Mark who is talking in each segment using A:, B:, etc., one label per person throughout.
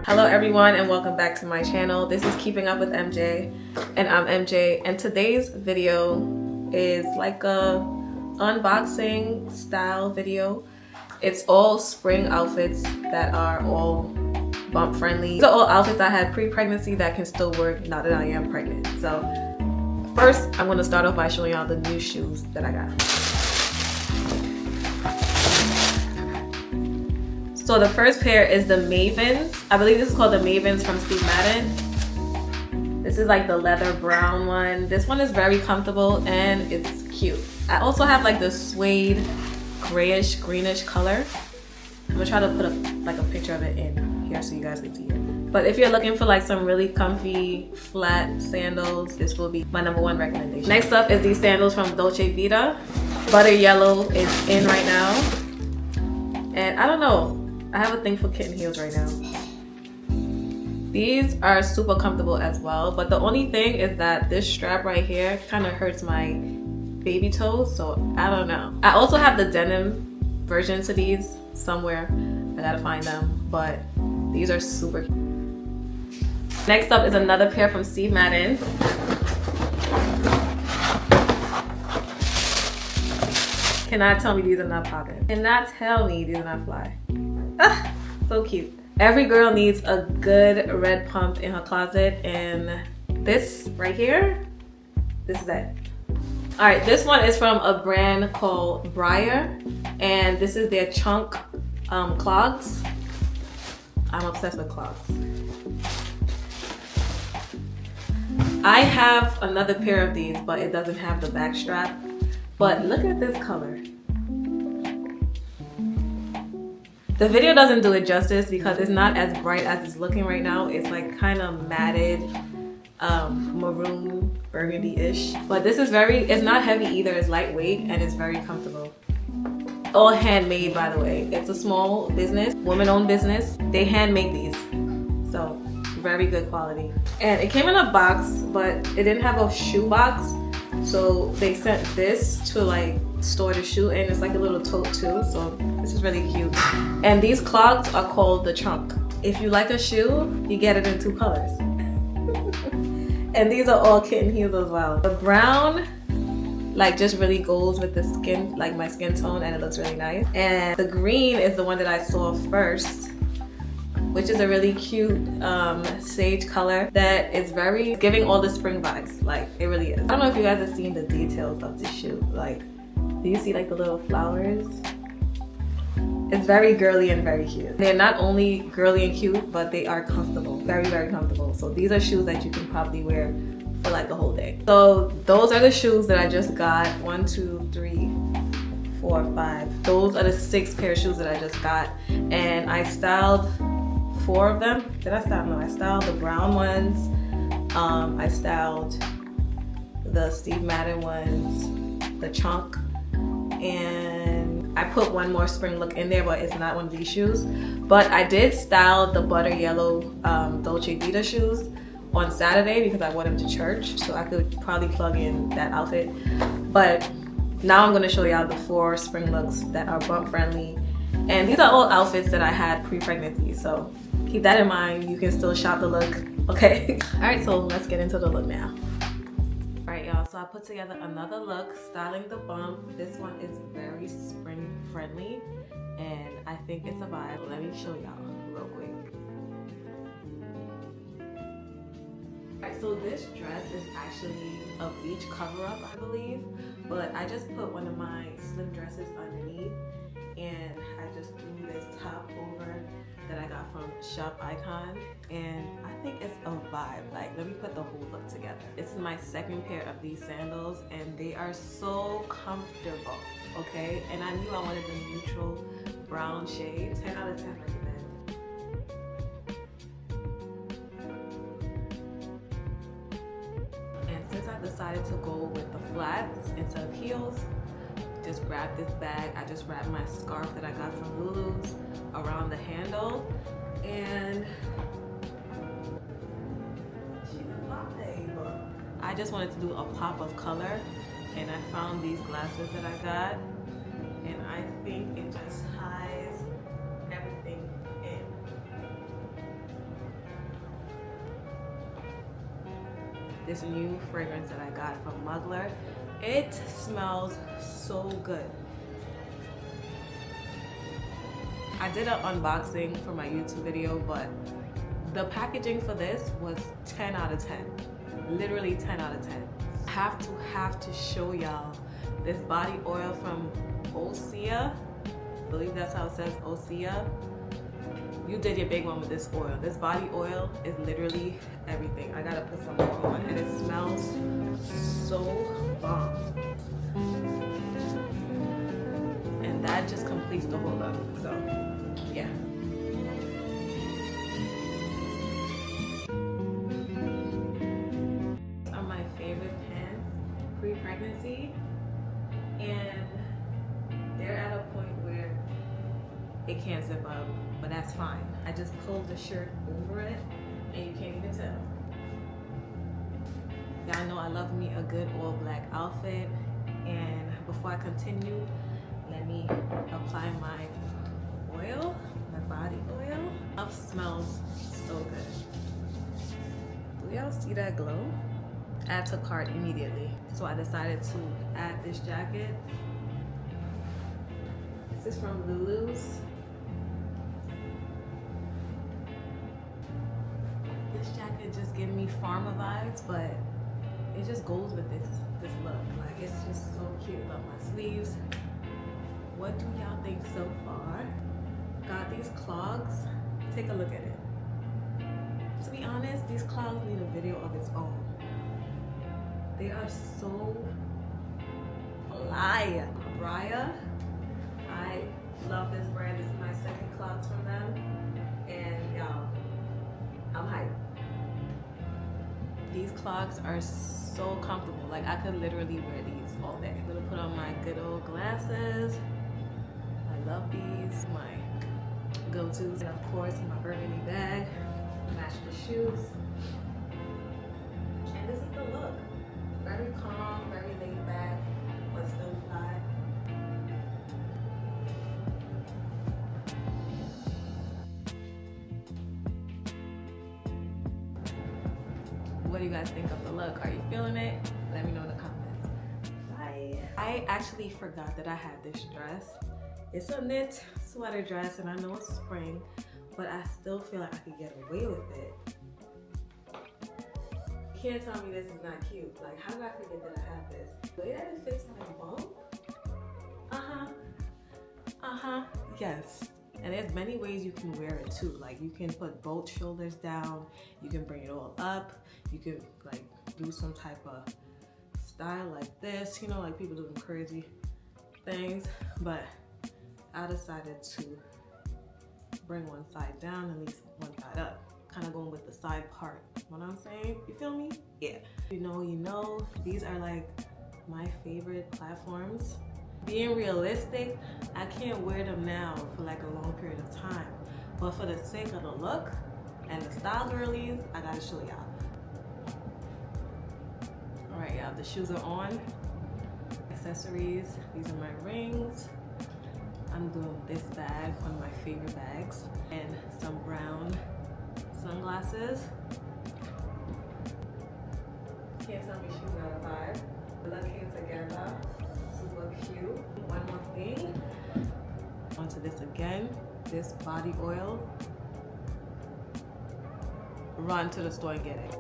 A: Hello everyone and welcome back to my channel. This is Keeping Up with MJ and I'm MJ, and today's video is like a unboxing style video. It's all spring outfits that are all bump friendly. These are all outfits I had pre-pregnancy that can still work now that I am pregnant. So first I'm going to start off by showing y'all the new shoes that I got. So the first pair is the Mavens. I believe this is called the Mavens from Steve Madden. This is like the leather brown one. This one is very comfortable and it's cute. I also have like the suede grayish greenish color. I'm gonna try to put a picture of it in here so you guys can see it. But if you're looking for like some really comfy flat sandals, this will be my #1 recommendation. Next up is these sandals from Dolce Vita. Butter yellow is in right now. And I don't know, I have a thing for kitten heels right now. These are super comfortable as well, but the only thing is that this strap right here kind of hurts my baby toes, so I don't know. I also have the denim version to these somewhere. I gotta find them, but these are super cute. Next up is another pair from Steve Madden. Cannot tell me these are not popping. Cannot tell me these are not fly. Ah, so cute. Every girl needs a good red pump in her closet, and this right here, this is it. All right, this one is from a brand called Briar, and this is their chunk clogs. I'm obsessed with clogs. I have another pair of these, but it doesn't have the back strap. But look at this color. The video doesn't do it justice because it's not as bright as it's looking right now. It's like kind of matted maroon burgundy-ish. But this is it's not heavy either. It's lightweight and it's very comfortable. All handmade, by the way. It's a small business, woman-owned business. They handmade these. So very good quality. And it came in a box, but it didn't have a shoe box. So they sent this to like store the shoe in. It's like a little tote too, so this is really cute. And these clogs are called the trunk. If you like a shoe, you get it in 2 colors. And these are all kitten heels as well. The brown like just really goes with the skin, like my skin tone, and it looks really nice. And the green is the one that I saw first, which is a really cute sage color that is very giving all the spring vibes. Like, it really is. I don't know if you guys have seen the details of the shoe. Like, do you see like the little flowers? It's very girly and very cute. They're not only girly and cute, but they are comfortable. Very, very comfortable. So these are shoes that you can probably wear for like the whole day. So those are the shoes that I just got. 1, 2, 3, 4, 5. Those are the 6 pair of shoes that I just got. And I styled 4 of them. Did I style? No, I styled the brown ones. I styled the Steve Madden ones, the chunk, and I put one more spring look in there, but it's not one of these shoes. But I did style the butter yellow Dolce Vita shoes on Saturday because I wore them to church, so I could probably plug in that outfit. But now I'm going to show y'all the 4 spring looks that are bump friendly. And these are all outfits that I had pre-pregnancy, so keep that in mind. You can still shop the look, okay? All right, so let's get into the look now. All right, y'all, so I put together another look, styling the bump. This one is very spring friendly, and I think it's a vibe. Let me show y'all real quick. All right, so this dress is actually a beach cover-up, I believe, but I just put one of my slim dresses underneath, and I just threw this top over that I got from Shop Icon, and I think it's a vibe. Like, let me put the whole look together. This is my 2nd pair of these sandals, and they are so comfortable, okay? And I knew I wanted the neutral brown shade. 10 out of 10 recommend. And since I decided to go with the flats instead of heels, just grab this bag. I just wrapped my scarf that I got from Lulu's around the handle, and she's a vibe. I just wanted to do a pop of color, and I found these glasses that I got, and I think it just hides everything in. this new fragrance that I got from Mugler. It smells so good. I did an unboxing for my YouTube video, but the packaging for this was 10 out of 10. Literally 10 out of 10. Have to show y'all this body oil from Osea. I believe that's how it says, Osea. You did your big one with this oil. This body oil is literally everything. I gotta put some more on, and it smells so bomb. And that just completes the whole look. So, yeah. These are my favorite pants pre-pregnancy, and they're at a point where it can't zip up, but that's fine. I just pulled the shirt over it and you can't even tell. Y'all know I love me a good all black outfit, and before I continue, let me apply my oil, my body oil. It smells so good. Do y'all see that glow? Add to cart immediately. So I decided to add this jacket. This is from Lulu's. This jacket just gives me farmer vibes, but it just goes with this look. Like, it's just so cute. Love my sleeves. What do y'all think so far? Got these clogs. Take a look at it. To be honest, these clogs need a video of its own. They are so fly. Raya. I love this brand. This is my second clogs from them. And y'all, I'm hyped. These clogs are so comfortable. Like, I could literally wear these all day. I'm gonna put on my good old glasses. I love these. My go-tos. And of course, my burgundy bag. Match the shoes. And this is the look. Very calm, very laid back, but still fly. What do you guys think of the look? Are you feeling it? Let me know in the comments. Bye. I actually forgot that I had this dress. It's a knit sweater dress, and I know it's spring, but I still feel like I could get away with it. You can't tell me this is not cute. Like, how did I forget that I have this? The way that it fits my bum? Yes. And there's many ways you can wear it too. Like, you can put both shoulders down, you can bring it all up, you can like do some type of style like this, you know, like people doing crazy things. But I decided to bring one side down and leave one side up. Kind of going with the side part. You know what I'm saying? You feel me? Yeah. You know, these are like my favorite platforms. Being realistic, I can't wear them now for like a long period of time. But for the sake of the look and the style girlies, I gotta show y'all. All right, y'all, the shoes are on. Accessories, these are my rings. I'm doing this bag, one of my favorite bags, and some brown sunglasses. Can't tell me she's not a vibe. Looking together, super cute. One more thing. Onto this again, this body oil. Run to the store and get it.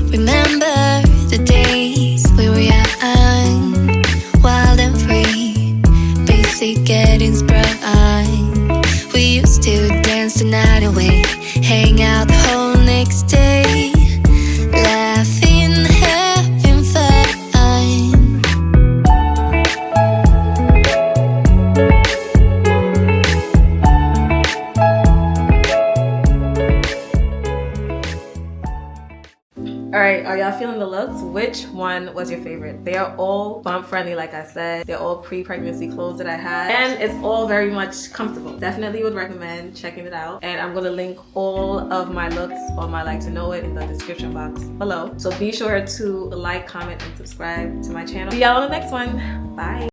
B: Remember the days we were young.
A: y'all feeling the looks? Which one was your favorite? They are all bump friendly, like I said. They're all pre-pregnancy clothes that I had, and it's all very much comfortable. Definitely would recommend checking it out. And I'm gonna link all of my looks on my Like to Know It in the description box below. So be sure to like, comment, and subscribe to my channel. See y'all on the next one. Bye.